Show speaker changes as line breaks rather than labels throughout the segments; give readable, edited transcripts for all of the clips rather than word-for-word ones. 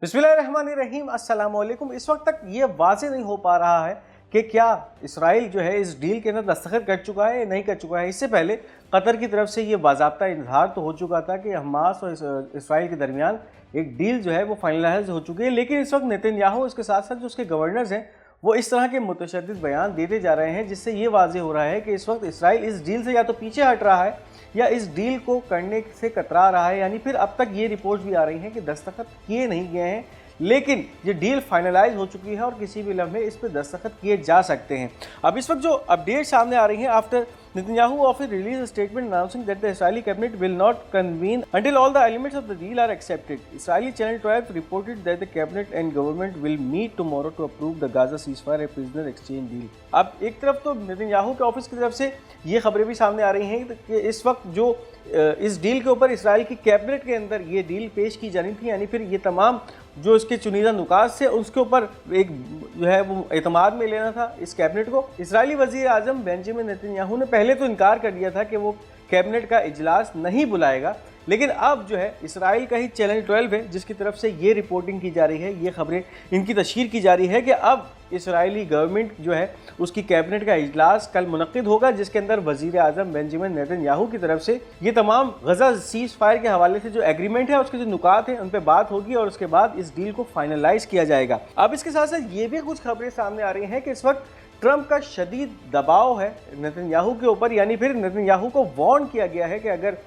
बिस्मिल्लाहिर्रहमानिर्रहीम अस्सलाम वालेकुम। इस वक्त तक ये वाज़ेह नहीं हो पा रहा है कि क्या इसराइल जो है इस डील के अंदर दस्तखत कर चुका है या नहीं कर चुका है। इससे पहले कतर की तरफ से ये बाज़ाब्ता इज़हार तो हो चुका था कि हमास और इसराइल के दरमियान एक डील जो है वो फाइनलाइज हो चुकी है, लेकिन इस वक्त नेतन्याहू इसके साथ साथ जो उसके गवर्नर्स हैं वो इस तरह के मुतशद्दिद बयान देते जा रहे हैं जिससे ये वाज़ेह हो रहा है कि इस वक्त इसराइल इस डील से या तो पीछे हट रहा है या इस डील को करने से कतरा रहा है। यानी फिर अब तक ये रिपोर्ट भी आ रही हैं कि दस्तखत किए नहीं गए हैं, लेकिन ये डील फाइनलाइज हो चुकी है और किसी भी लम्हे इस पर दस्तखत किए जा सकते हैं। अब इस वक्त जो अपडेट सामने आ रही हैं, after Netanyahu office released a statement announcing that the Israeli cabinet will not convene until all the elements of the deal are accepted. Israeli Channel 12 reported that the cabinet and government will meet tomorrow to approve the Gaza ceasefire and prisoner exchange deal. अब एक तरफ तो Netanyahu के office की तरफ से ये खबरें भी सामने आ रही हैं कि इस वक्त जो इस डील के ऊपर इसराइल की कैबिनेट के अंदर ये डील पेश की जानी थी, यानी फिर ये तमाम जो इसके चुनिंदा नुकात से उसके ऊपर एक जो है वो एतमाद में लेना था इस कैबिनेट को। इसराइली वज़ीर आज़म बेंजामिन नेतन्याहू ने पहले तो इनकार कर दिया था कि वो कैबिनेट का इजलास नहीं बुलाएगा, लेकिन अब जो है इसराइल का ही चैनल 12 है जिसकी तरफ से ये रिपोर्टिंग की जा रही है, ये खबरें इनकी तशहीर की जा रही है कि अब इसराइली गवर्नमेंट जो है उसकी कैबिनेट का इजलास कल मुनक्किद होगा, जिसके अंदर वज़ीर आज़म बेंजामिन नेतन्याहू की तरफ से ये तमाम गज़ा सीज़ फायर के हवाले से जो एग्रीमेंट है उसके जो नुकात हैं उन पर बात होगी और उसके बाद इस डील को फाइनलाइज किया जाएगा। अब इसके साथ साथ ये भी कुछ खबरें सामने आ रही हैं कि इस वक्त ट्रंप का शदीद दबाव है नेतन्याहू के ऊपर, यानी फिर नेतन्याहू को वार्न किया गया है कि अगर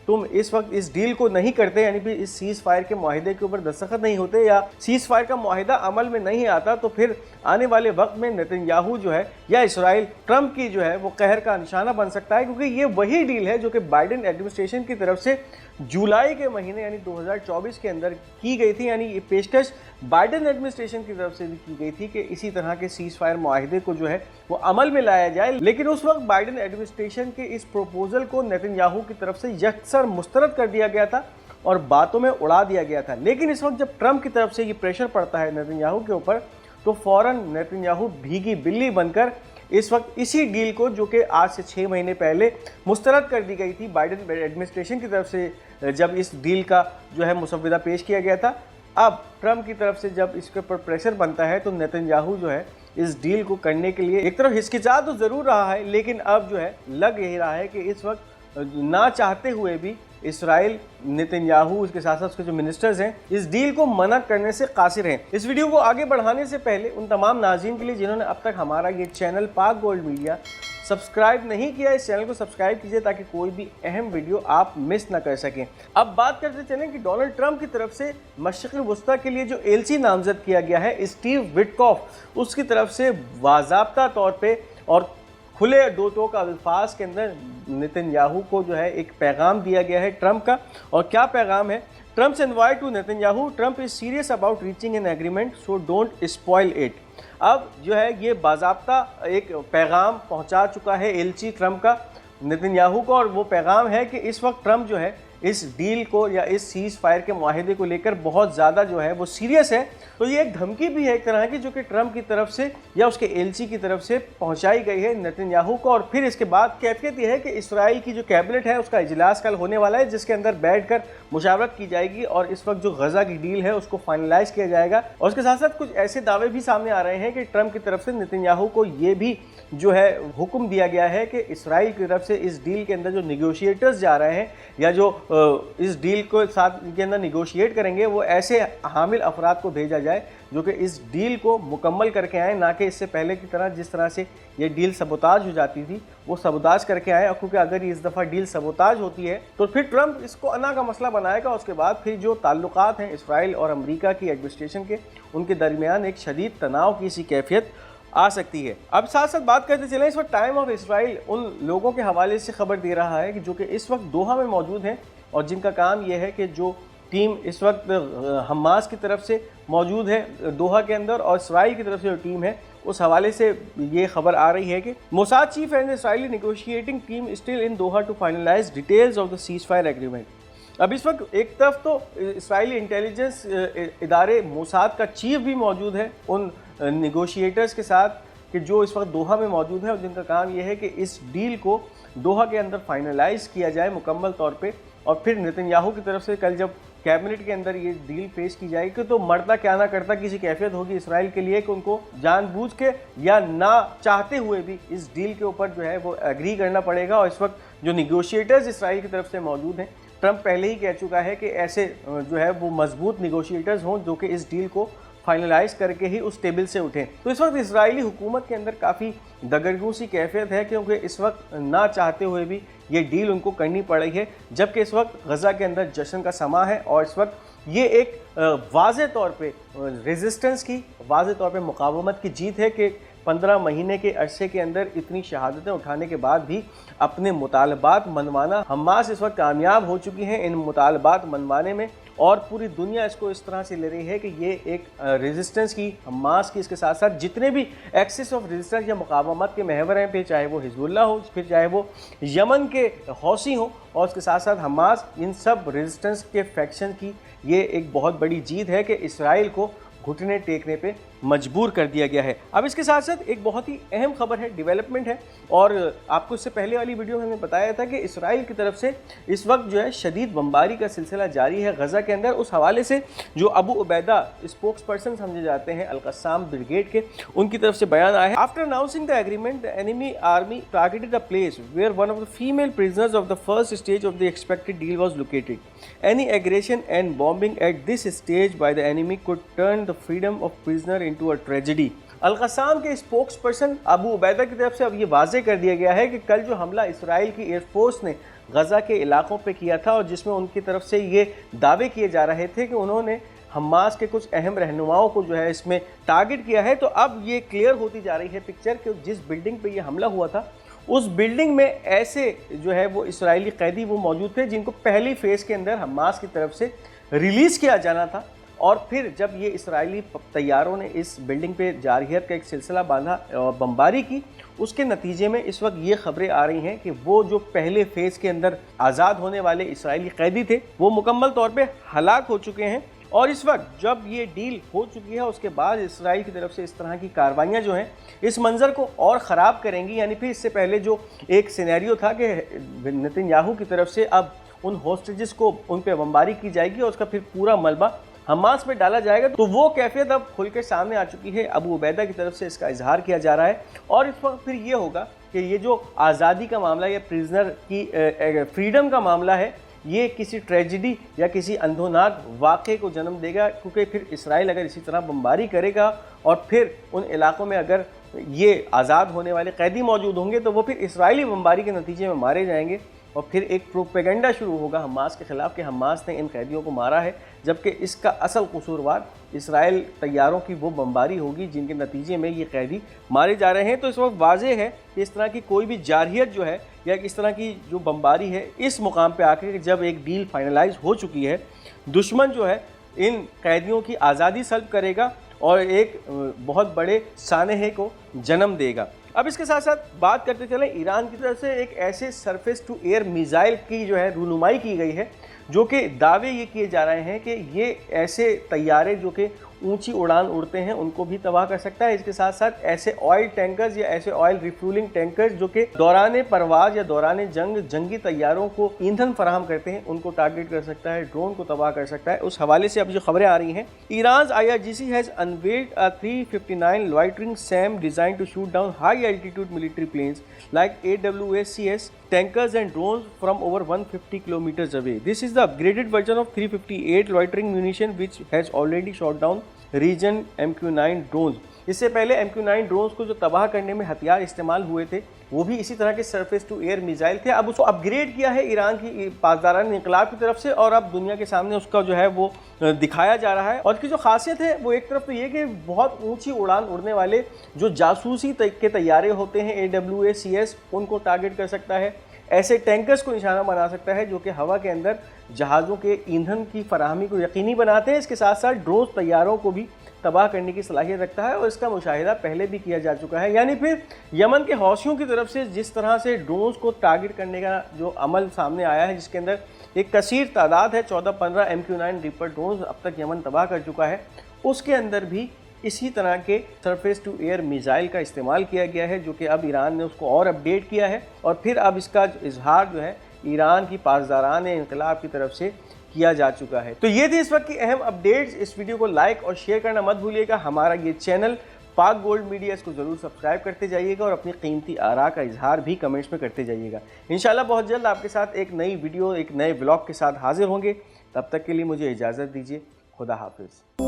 तुम इस वक्त इस डील को नहीं करते, यानी फिर इस सीज़ फायर के मुआहिदे के ऊपर दस्तखत नहीं होते या सीज़ फायर का मुआहिदा अमल में नहीं आता, तो फिर आने वाले वक्त में नेतन्याहू जो है या इसराइल ट्रंप की जो है वो कहर का निशाना बन सकता है, क्योंकि ये वही डील है जो कि बाइडेन एडमिनिस्ट्रेशन की तरफ से जुलाई के महीने यानी 2024 के अंदर की गई थी। यानी ये पेशकश बाइडेन एडमिनिस्ट्रेशन की तरफ से भी की गई थी कि इसी तरह के सीज़ फायर मुआहिदे को जो है वो अमल में लाया जाए, लेकिन उस वक्त बाइडेन एडमिनिस्ट्रेशन के इस प्रपोजल को नेतन्याहू की तरफ से यकसर मुस्तरद कर दिया गया था और बातों में उड़ा दिया गया था। लेकिन इस वक्त जब ट्रंप की तरफ से ये प्रेशर पड़ता है नेतन्याहू के ऊपर, तो फ़ौरन नेतन्याहू भीगी बिल्ली बनकर इस वक्त इसी डील को, जो कि आज से 6 महीने पहले मुस्तरद कर दी गई थी बाइडेन एडमिनिस्ट्रेशन की तरफ से जब इस डील का जो है मुसव्वदा पेश किया गया था, अब ट्रंप की तरफ से जब इसके ऊपर प्रेशर बनता है तो नेतन्याहू जो है इस डील को करने के लिए एक तरफ हिचकिचा तो ज़रूर रहा है, लेकिन अब जो है लग यही रहा है कि इस वक्त ना चाहते हुए भी इसराइल नेतन्याहू उसके साथ साथ उसके जो मिनिस्टर्स हैं इस डील को मना करने से कासिर हैं। इस वीडियो को आगे बढ़ाने से पहले उन तमाम नाज़रीन के लिए जिन्होंने अब तक हमारा ये चैनल पाक गोल्ड मीडिया सब्सक्राइब नहीं किया, इस चैनल को सब्सक्राइब कीजिए ताकि कोई भी अहम वीडियो आप मिस ना कर सकें। अब बात करते चलें कि डोनाल्ड ट्रंप की तरफ से मशरिक़ वस्ता के लिए जो एलसी नामज़द किया गया है स्टीव विटकॉफ, उसकी तरफ से बाज़ाब्ता तौर पर और खुले दो टोक अल्फाज के अंदर नेतन्याहू को जो है एक पैगाम दिया गया है ट्रंप का। और क्या पैगाम है? Trump's invite to Netanyahu, Trump is serious about reaching an agreement so don't spoil it. अब जो है ये बाज़ाब्ता एक पैगाम पहुंचा चुका है एलची ट्रंप का नेतन्याहू को, और वो पैगाम है कि इस वक्त ट्रंप जो है इस डील को या इस सीज़ फायर के मुआहिदे को लेकर बहुत ज़्यादा जो है वो सीरियस है। तो ये एक धमकी भी है एक तरह की, जो कि ट्रंप की तरफ से या उसके एलची की तरफ से पहुंचाई गई है नेतन्याहू को। और फिर इसके बाद कैफियत ये है कि इसराइल की जो कैबिनेट है उसका इजलास कल होने वाला है, जिसके अंदर बैठकर मुशावरत की जाएगी और इस वक्त जो गज़ा की डील है उसको फाइनलाइज किया जाएगा। और उसके साथ साथ कुछ ऐसे दावे भी सामने आ रहे हैं कि ट्रंप की तरफ से नेतन्याहू को ये भी जो है हुक्म दिया गया है कि इसराइल की तरफ से इस डील के अंदर जो निगोशिएटर्स जा रहे हैं या जो इस डील को साथ के अंदर निगोशिएट करेंगे वो ऐसे हामिल अफराद को भेजा जाए जो कि इस डील को मुकम्मल करके आए, ना कि इससे पहले की तरह जिस तरह से ये डील सबोताज हो जाती थी वो सबोताज करके आए। क्योंकि अगर इस दफ़ा डील सबोताज होती है तो फिर ट्रंप इसको अना का मसला बनाएगा। उसके बाद फिर जो ताल्लुकात हैं इसराइल और अमेरिका की एडमिनिस्ट्रेशन के, उनके दरमियान एक शदीद तनाव की सी कैफियत आ सकती है। अब साथ साथ बात करते चलें, इस वक्त टाइम ऑफ इसराइल उन लोगों के हवाले से खबर दे रहा है कि जो कि इस वक्त दोहा में मौजूद हैं और जिनका काम यह है कि जो टीम इस वक्त हमास की तरफ से मौजूद है दोहा के अंदर और इसराइल की तरफ से जो टीम है उस हवाले से ये खबर आ रही है कि Mossad chief and Israeli negotiating team still in Doha to finalize details of the ceasefire agreement. अब इस वक्त एक तरफ तो इसराइली इंटेलिजेंस इदारे मोसाद का चीफ भी मौजूद है उन नेगोशिएटर्स के साथ कि जो इस वक्त दोहा में मौजूद है और जिनका काम यह है कि इस डील को दोहा के अंदर फाइनलाइज किया जाए मुकम्मल तौर पे। और फिर नेतन्याहू की तरफ से कल जब कैबिनेट के अंदर ये डील पेश की जाएगी तो मरता क्या ना करता किसी कैफियत होगी इसराइल के लिए कि उनको जानबूझ के या ना चाहते हुए भी इस डील के ऊपर जो है वो एग्री करना पड़ेगा। और इस वक्त जो निगोशिएटर्स इसराइल की तरफ से मौजूद हैं, ट्रंप पहले ही कह चुका है कि ऐसे जो है वो मजबूत निगोशिएटर्स हों जो कि इस डील को फाइनलाइज करके ही उस टेबल से उठें। तो इस वक्त इजरायली हुकूमत के अंदर काफ़ी दगरगू सी कैफियत है, क्योंकि इस वक्त ना चाहते हुए भी ये डील उनको करनी पड़ रही है, जबकि इस वक्त गज़ा के अंदर जश्न का समा है और इस वक्त ये एक वाज़े तौर पे रेजिस्टेंस की, वाज़े तौर पे मुकावमत की जीत है कि 15 महीने के अरसे के अंदर इतनी शहादतें उठाने के बाद भी अपने मुतालबात मनवाना हमास इस वक्त कामयाब हो चुकी हैं इन मुतालबात मनवाने में। और पूरी दुनिया इसको इस तरह से ले रही है कि ये एक रेजिस्टेंस की, हमास की, इसके साथ साथ जितने भी एक्सिस ऑफ रेजिस्टेंस या मुकावमत के महवर हैं, फिर चाहे वो हिजबुल्लाह हो, फिर चाहे वो यमन के हौसी हो, और उसके साथ साथ हमास, इन सब रेजिस्टेंस के फैक्शन की ये एक बहुत बड़ी जीत है कि इसराइल को घुटने टेकने पे मजबूर कर दिया गया है। अब इसके साथ साथ एक बहुत ही अहम खबर है, डेवलपमेंट है, और आपको इससे पहले वाली वीडियो में हमने बताया था कि इसराइल की तरफ से इस वक्त जो है शदीद बमबारी का सिलसिला जारी है गज़ा के अंदर। उस हवाले से जो अबू उबैदा स्पोक्स पर्सन समझे जाते हैं अल-क़स्साम ब्रिगेड के, उनकी तरफ से बयान आया है। After announcing the agreement, the enemy army targeted the place where one of the female prisoners of the first stage of the expected deal was located. Any aggression and bombing at this stage by the enemy could turn the freedom of prisoner into a tragedy. Al Qassam के spokes person Abu Ubaida की तरफ से अब ये वाज़े कर दिया गया है कि कल जो हमला इसराइल की एयरफोर्स ने गज़ा के इलाकों पे किया था और जिसमें उनकी तरफ से ये दावे किए जा रहे थे कि उन्होंने हमास के कुछ अहम रहनुमाओं को जो है इसमें टारगेट किया है, तो अब ये क्लियर होती जा रही है पिक्चर कि जिस बिल्डिंग पे ये हमला हुआ था उस बिल्डिंग में ऐसे जो है वो इसराइली कैदी वो मौजूद थे जिनको पहली फेज़ के अंदर हमास की तरफ से रिलीज़ किया जाना था। और फिर जब ये इसराइली तैयारों ने इस बिल्डिंग पे जारहियत का एक सिलसिला बांधा और बमबारी की, उसके नतीजे में इस वक्त ये खबरें आ रही हैं कि वो जो पहले फेज़ के अंदर आज़ाद होने वाले इसराइली कैदी थे वो मुकम्मल तौर पे हलाक हो चुके हैं। और इस वक्त जब ये डील हो चुकी है उसके बाद इसराइल की तरफ से इस तरह की कार्रवाइयाँ जो हैं इस मंज़र को और ख़राब करेंगी। यानी फिर इससे पहले जो एक सिनेरियो था कि नेतन्याहू की तरफ से अब उन होस्टेजेस को उन पर बमबारी की जाएगी और उसका फिर पूरा मलबा हमास पे डाला जाएगा, तो वो कैफियत अब खुल के सामने आ चुकी है। अबू उबैदा की तरफ से इसका इजहार किया जा रहा है और इस वक्त फिर ये होगा कि ये जो आज़ादी का मामला या प्रिजनर की फ्रीडम का मामला है ये किसी ट्रेजिडी या किसी अंधोनाक वाक़े को जन्म देगा, क्योंकि फिर इसराइल अगर इसी तरह बमबारी करेगा और फिर उन इलाकों में अगर ये आज़ाद होने वाले कैदी मौजूद होंगे तो वो फिर इसराइली बमबारी के नतीजे में मारे जाएंगे और फिर एक प्रोपेगेंडा शुरू होगा हमास के ख़िलाफ़ कि हमास ने इन कैदियों को मारा है, जबकि इसका असल कसूरवार इसराइल तैयारों की वो बमबारी होगी जिनके नतीजे में ये कैदी मारे जा रहे हैं। तो इस वक्त वाज़े है कि इस तरह की कोई भी जारहियत जो है या इस तरह की जो बमबारी है इस मुकाम पे आके जब एक डील फाइनलाइज हो चुकी है, दुश्मन जो है इन कैदियों की आज़ादी सल्ब करेगा और एक बहुत बड़े सानहे को जन्म देगा। अब इसके साथ साथ बात करते चलें, ईरान की तरफ से एक ऐसे सरफेस टू एयर मिसाइल की जो है रूनुमाई की गई है, जो कि दावे ये किए जा रहे हैं कि ये ऐसे तैयारे जो कि ऊंची उड़ान उड़ते हैं उनको भी तबाह कर सकता है। इसके साथ साथ ऐसे ऑयल टैंकर्स या ऐसे ऑयल रिफ्यूलिंग टैंकर्स जो कि दौरान परवाज या दौरान जंगी तैयारों को ईंधन फराहम करते हैं उनको टारगेट कर सकता है, ड्रोन को तबाह कर सकता है। उस हवाले से अब जो खबरें आ रही हैं, Iran IRGC has unveiled a 359 loitering SAM design to shoot down high altitude military planes like AWACS tankers and drones from over 150 kilometers away. This is the upgraded version of 358 loitering munition which has already shot down region MQ-9 drones. इससे पहले MQ-9 drones को जो तबाह करने में हथियार इस्तेमाल हुए थे वो भी इसी तरह के सरफेस टू एयर मिसाइल थे। अब उसको अपग्रेड किया है ईरान की पासदारान इंकलाब की तरफ से और अब दुनिया के सामने उसका जो है वो दिखाया जा रहा है। और इसकी जो खासियत है वो एक तरफ तो ये कि बहुत ऊंची उड़ान उड़ने वाले जो जासूसी के तैयारे होते हैं AWACS उनको टारगेट कर सकता है, ऐसे टैंकर्स को निशाना बना सकता है जो कि हवा के अंदर जहाज़ों के ईंधन की फराहमी को यकीनी बनाते हैं। इसके साथ साथ ड्रोन तैयारों को भी तबाह करने की सलाहियत रखता है और इसका मुशाहिदा पहले भी किया जा चुका है। यानी फिर यमन के हौसियों की तरफ से जिस तरह से ड्रोन्स को टारगेट करने का जो अमल सामने आया है, जिसके अंदर एक कसीर तादाद है, 14-15 MQ-9 रिपर ड्रोन्स अब तक यमन तबाह कर चुका है, उसके अंदर भी इसी तरह के सरफेस टू एयर मिसाइल का इस्तेमाल किया गया है, जो कि अब ईरान ने उसको और अपडेट किया है और फिर अब इसका इजहार जो है ایران کی پاسداران انقلاب کی طرف سے کیا جا چکا ہے۔ تو یہ تھی اس وقت کی اہم اپڈیٹس۔ اس ویڈیو کو لائک اور شیئر کرنا مت بھولیے گا۔ ہمارا یہ چینل پاک گولڈ میڈیا، اس کو ضرور سبسکرائب کرتے جائیے گا اور اپنی قیمتی آراء کا اظہار بھی کمنٹس میں کرتے جائیے گا۔ انشاءاللہ بہت جلد آپ کے ساتھ ایک نئی ویڈیو، ایک نئے ولاگ کے ساتھ حاضر ہوں گے۔ تب تک کے لیے مجھے اجازت دیجیے۔ خدا حافظ۔